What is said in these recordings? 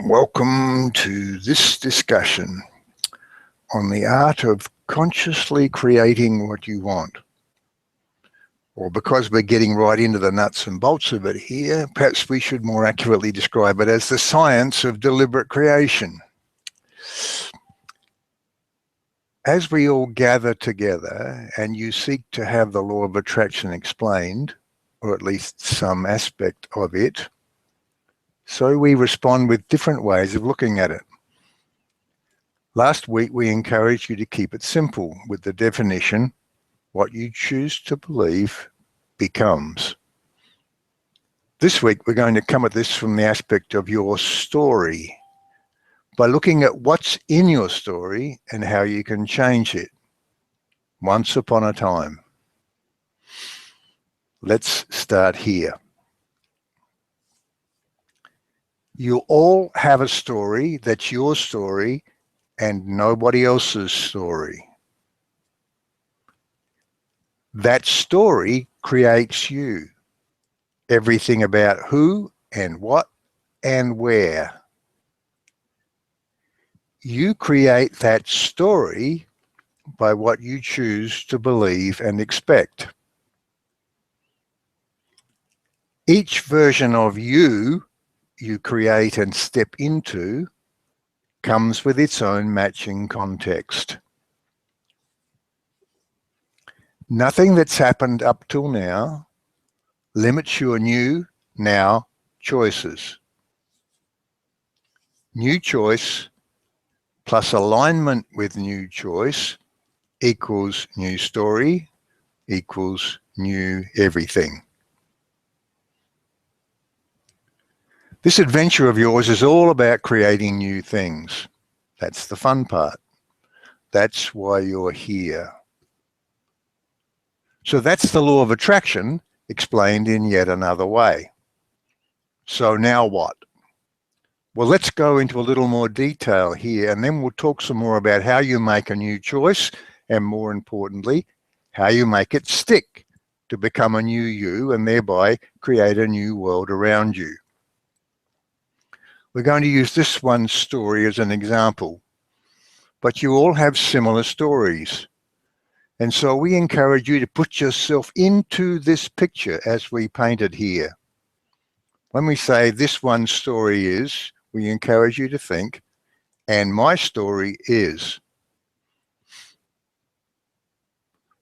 Welcome to this discussion on the art of consciously creating what you want. Or because we're getting right into the nuts and bolts of it here, perhaps we should more accurately describe it as the science of deliberate creation. As we all gather together and you seek to have the law of attraction explained, or at least some aspect of it, so we respond with different ways of looking at it. Last week, we encouraged you to keep it simple with the definition, what you choose to believe becomes. This week, we're going to come at this from the aspect of your story, by looking at what's in your story and how you can change it. Once upon a time. Let's start here. You all have a story that's your story and nobody else's story. That story creates you. Everything about who and what and where. You create that story by what you choose to believe and expect. Each version of you create and step into comes with its own matching context. Nothing that's happened up till now limits your new, now choices. New choice plus alignment with new choice equals new story equals new everything. This adventure of yours is all about creating new things. That's the fun part. That's why you're here. So that's the law of attraction explained in yet another way. So now what? Well, let's go into a little more detail here, and then we'll talk some more about how you make a new choice, and more importantly, how you make it stick to become a new you and thereby create a new world around you. We're going to use this one story as an example, but you all have similar stories. And so we encourage you to put yourself into this picture as we paint it here. When we say this one story is, we encourage you to think, and my story is.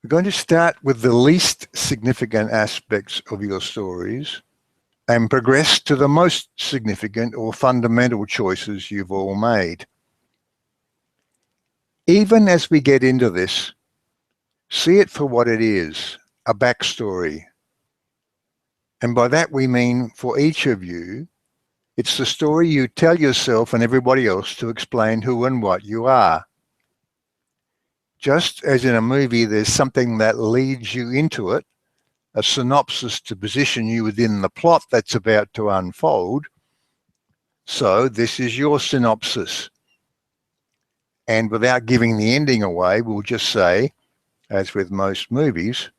We're going to start with the least significant aspects of your stories and progress to the most significant or fundamental choices you've all made. Even as we get into this, see it for what it is, a backstory. And by that we mean for each of you, it's the story you tell yourself and everybody else to explain who and what you are. Just as in a movie, there's something that leads you into it, a synopsis to position you within the plot that's about to unfold. So this is your synopsis. And without giving the ending away, we'll just say, as with most movies,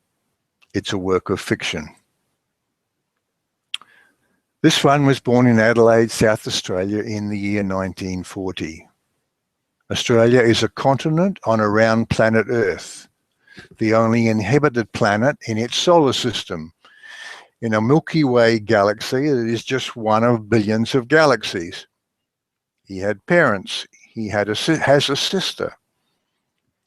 it's a work of fiction. This one was born in Adelaide, South Australia in the year 1940. Australia is a continent on a round planet Earth, the only inhabited planet in its solar system, in a Milky Way galaxy that is just one of billions of galaxies. He had parents. He has a sister.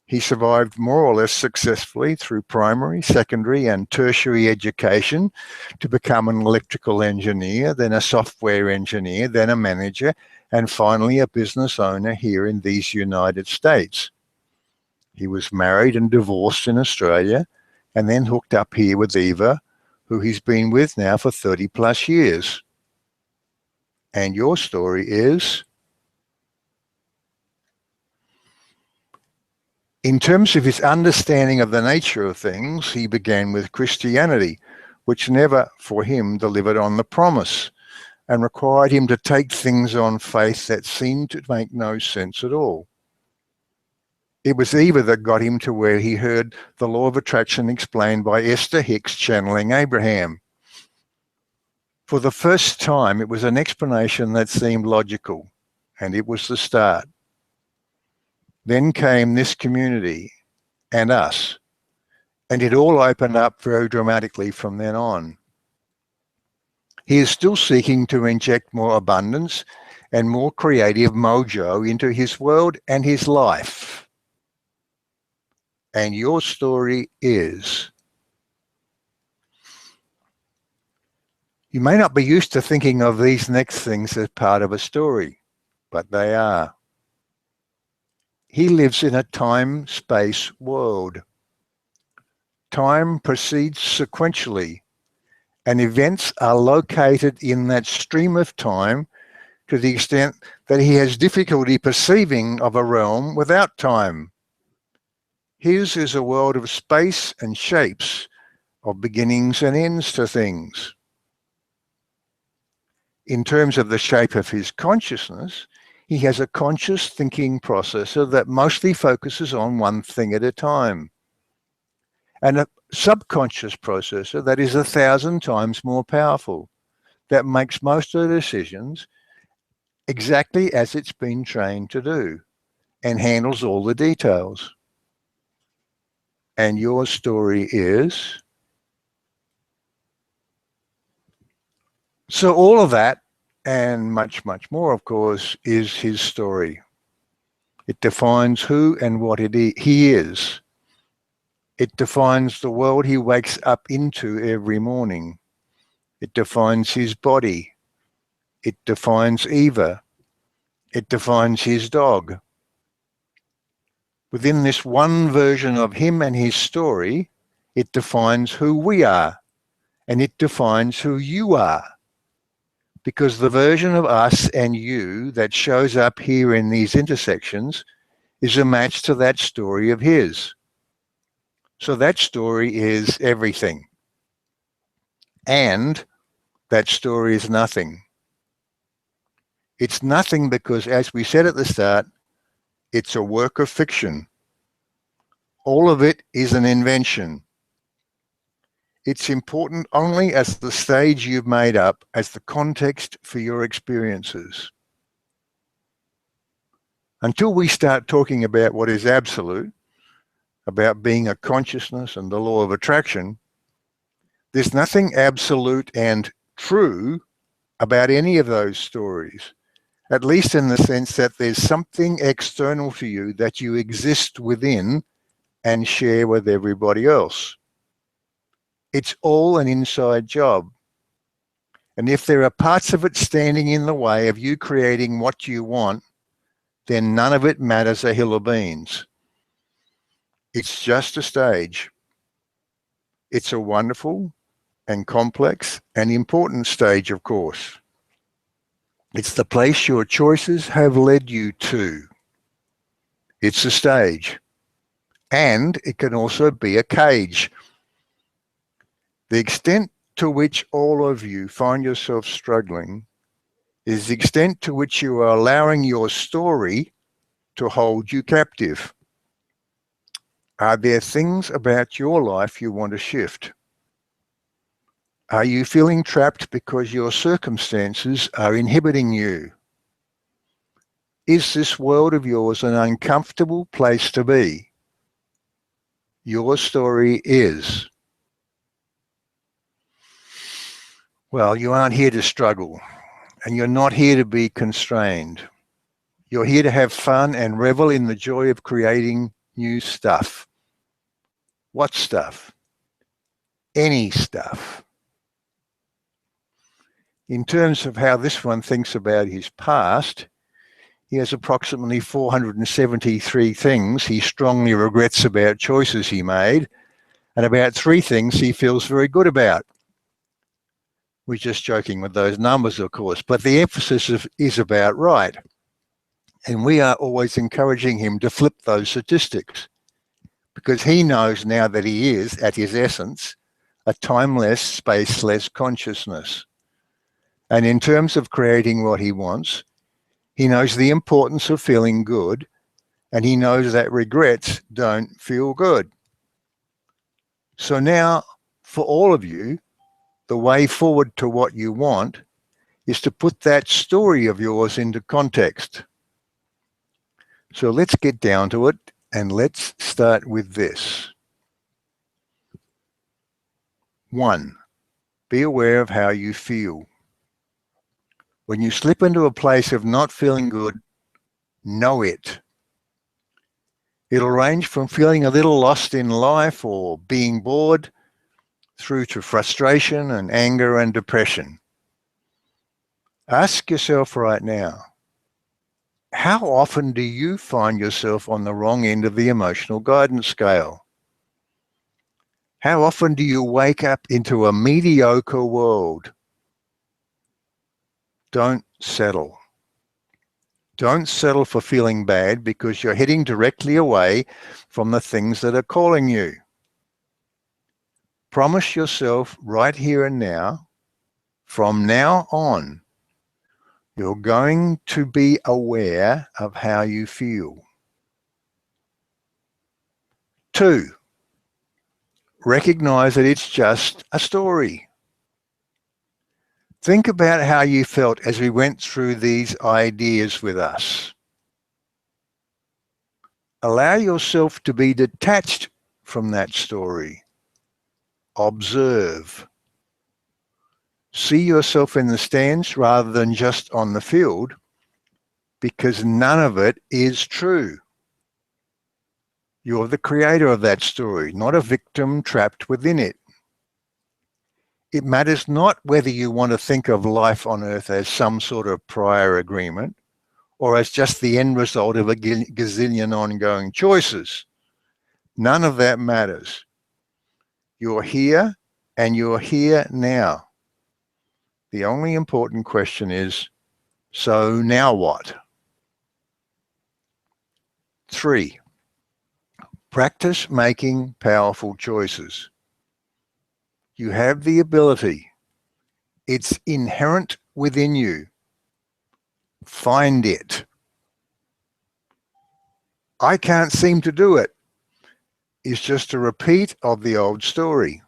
He survived more or less successfully through primary, secondary, and tertiary education to become an electrical engineer, then a software engineer, then a manager, and finally a business owner here in these United States. He was married and divorced in Australia, and then hooked up here with Eva, who he's been with now for 30 plus years. And your story is? In terms of his understanding of the nature of things, he began with Christianity, which never, for him, delivered on the promise and required him to take things on faith that seemed to make no sense at all. It was Eva that got him to where he heard the law of attraction explained by Esther Hicks channeling Abraham. For the first time, it was an explanation that seemed logical. and it was the start. Then came this community and us, and it all opened up very dramatically from then on. He is still seeking to inject more abundance and more creative mojo into his world and his life. And your story is... You may not be used to thinking of these next things as part of a story, but they are. He lives in a time-space world. Time proceeds sequentially, and events are located in that stream of time to the extent that he has difficulty perceiving of a realm without time. His is a world of space and shapes, of beginnings and ends to things. In terms of the shape of his consciousness, he has a conscious thinking processor that mostly focuses on one thing at a time, and a subconscious processor that is 1,000 times more powerful, that makes most of the decisions exactly as it's been trained to do and handles all the details. And your story is... So all of that, and much, much more, of course, is his story. It defines who and what he is. It defines the world he wakes up into every morning. It defines his body. It defines Eva. It defines his dog. Within this one version of him and his story, it defines who we are, and it defines who you are. Because the version of us and you that shows up here in these intersections is a match to that story of his. So that story is everything. And that story is nothing. It's nothing because, as we said at the start, it's a work of fiction. All of it is an invention. It's important only as the stage you've made up, as the context for your experiences. Until we start talking about what is absolute, about being a consciousness and the law of attraction, there's nothing absolute and true about any of those stories, at least in the sense that there's something external to you that you exist within and share with everybody else. It's all an inside job. And if there are parts of it standing in the way of you creating what you want, then none of it matters a hill of beans. It's just a stage. It's a wonderful and complex and important stage, of course. It's the place your choices have led you to. It's a stage. And it can also be a cage. The extent to which all of you find yourself struggling is the extent to which you are allowing your story to hold you captive. Are there things about your life you want to shift? Are you feeling trapped because your circumstances are inhibiting you? Is this world of yours an uncomfortable place to be? Your story is... Well, you aren't here to struggle, and you're not here to be constrained. You're here to have fun and revel in the joy of creating new stuff. What stuff? Any stuff. In terms of how this one thinks about his past, he has approximately 473 things he strongly regrets about choices he made, and about 3 things he feels very good about. We're just joking with those numbers, of course, but the emphasis is about right. And we are always encouraging him to flip those statistics, because he knows now that he is, at his essence, a timeless, spaceless consciousness. And in terms of creating what he wants, he knows the importance of feeling good, and he knows that regrets don't feel good. So now, for all of you, the way forward to what you want is to put that story of yours into context. So let's get down to it, and let's start with this. 1. Be aware of how you feel. When you slip into a place of not feeling good, know it. It'll range from feeling a little lost in life or being bored through to frustration and anger and depression. Ask yourself right now, how often do you find yourself on the wrong end of the emotional guidance scale? How often do you wake up into a mediocre world? Don't settle. Don't settle for feeling bad, because you're heading directly away from the things that are calling you. Promise yourself right here and now, from now on, you're going to be aware of how you feel. 2, recognize that it's just a story. Think about how you felt as we went through these ideas with us. Allow yourself to be detached from that story. Observe. See yourself in the stands rather than just on the field, because none of it is true. You're the creator of that story, not a victim trapped within it. It matters not whether you want to think of life on Earth as some sort of prior agreement or as just the end result of a gazillion ongoing choices. None of that matters. You're here, and you're here now. The only important question is, so now what? 3, practice making powerful choices. You have the ability. It's inherent within you. Find it. I can't seem to do it. It's just a repeat of the old story.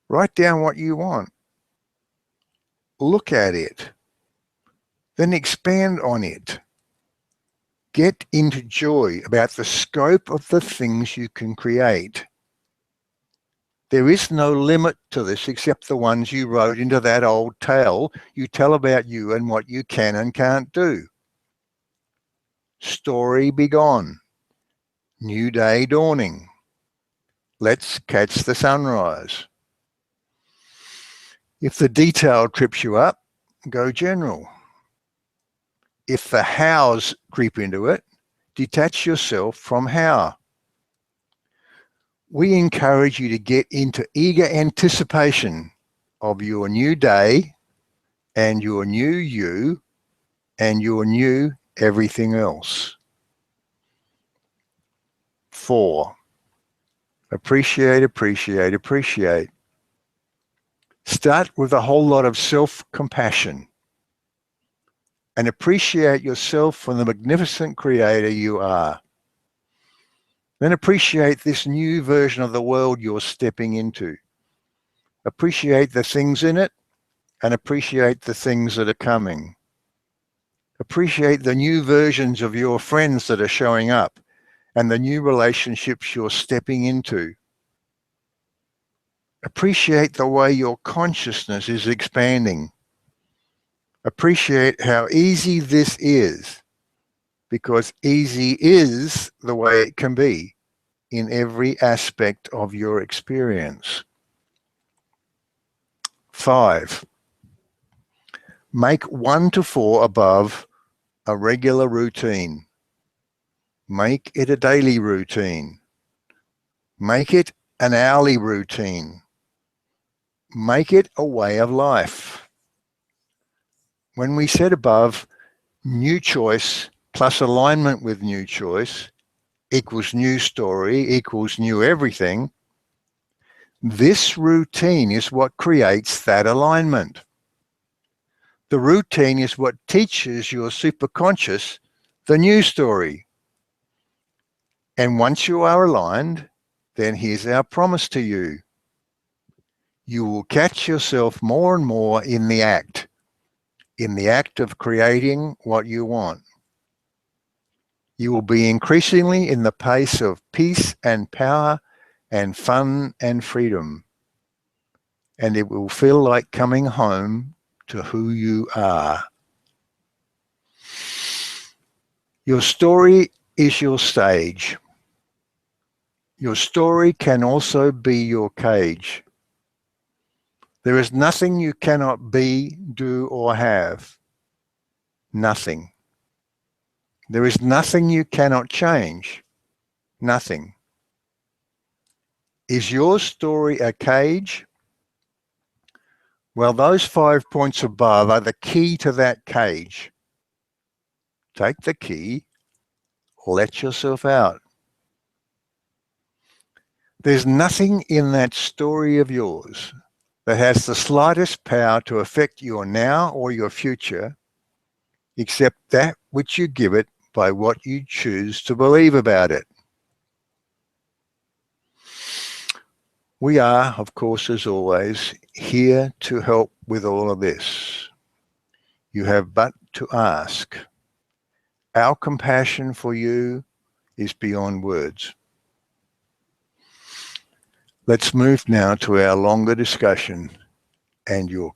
Write down what you want. Look at it. Then expand on it. Get into joy about the scope of the things you can create. There is no limit to this except the ones you wrote into that old tale you tell about you and what you can and can't do. Story begone. New day dawning. Let's catch the sunrise. If the detail trips you up, go general. If the hows creep into it, detach yourself from how. We encourage you to get into eager anticipation of your new day and your new you and your new everything else. 4, appreciate, appreciate, appreciate. Start with a whole lot of self-compassion and appreciate yourself for the magnificent creator you are. Then appreciate this new version of the world you're stepping into. Appreciate the things in it and appreciate the things that are coming. Appreciate the new versions of your friends that are showing up and the new relationships you're stepping into. Appreciate the way your consciousness is expanding. Appreciate how easy this is, because easy is the way it can be in every aspect of your experience. 5, make 1 to 4 above a regular routine. Make it a daily routine. Make it an hourly routine. Make it a way of life. When we said above, new choice plus alignment with new choice equals new story equals new everything, this routine is what creates that alignment. The routine is what teaches your superconscious the new story. And once you are aligned, then here's our promise to you. You will catch yourself more and more in the act of creating what you want. You will be increasingly in the pace of peace and power and fun and freedom. And it will feel like coming home to who you are. Your story is your stage. Your story can also be your cage. There is nothing you cannot be, do, or have. Nothing. There is nothing you cannot change. Nothing. Is your story a cage? Well, those 5 points above are the key to that cage. Take the key, let yourself out. There's nothing in that story of yours that has the slightest power to affect your now or your future, except that which you give it by what you choose to believe about it. We are, of course, as always, here to help with all of this. You have but to ask. Our compassion for you is beyond words. Let's move now to our longer discussion and your